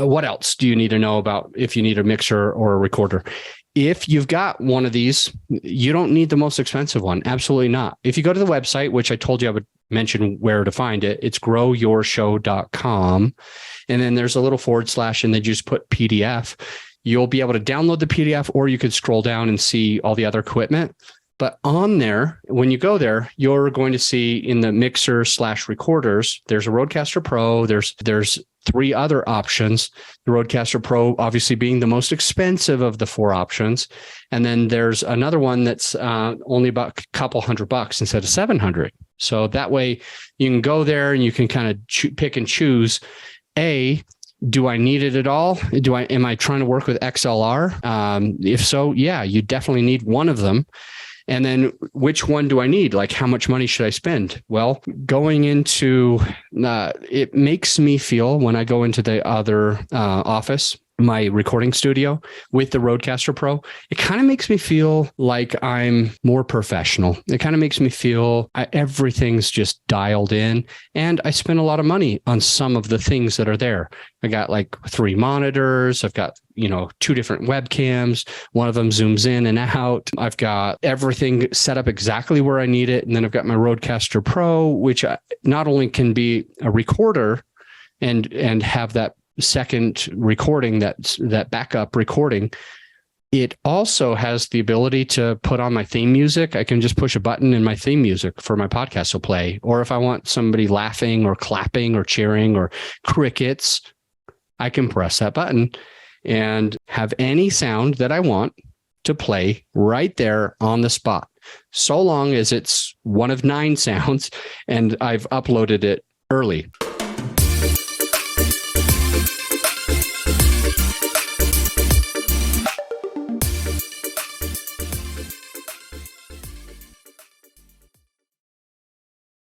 what else do you need to know about if you need a mixer or a recorder? If you've got one of these, you don't need the most expensive one. Absolutely not. If you go to the website, which I told you I would mention where to find it, it's growyourshow.com. And then there's a little / and they just put PDF. You'll be able to download the PDF, or you could scroll down and see all the other equipment. But on there, when you go there, you're going to see in the mixer / recorders, there's a Rodecaster Pro. There's 3 other options. The Rodecaster Pro obviously being the most expensive of the 4 options. And then there's another one that's only about a couple $100 instead of $700. So that way you can go there and you can kind of pick and choose. Do I need it at all? Am I trying to work with XLR? If so, yeah, you definitely need one of them. And then which one do I need? Like, how much money should I spend? Well, going into, it makes me feel when I go into the other office, my recording studio with the Rodecaster Pro, it kind of makes me feel like I'm more professional. It kind of makes me feel everything's just dialed in, and I spend a lot of money on some of the things that are there. I got like 3 monitors. I've got, 2 different webcams. One of them zooms in and out. I've got everything set up exactly where I need it. And then I've got my Rodecaster Pro, which not only can be a recorder and have that second recording, that backup recording, it also has the ability to put on my theme music. I can just push a button and my theme music for my podcast will play. Or if I want somebody laughing or clapping or cheering or crickets, I can press that button and have any sound that I want to play right there on the spot, so long as it's one of 9 sounds and I've uploaded it early.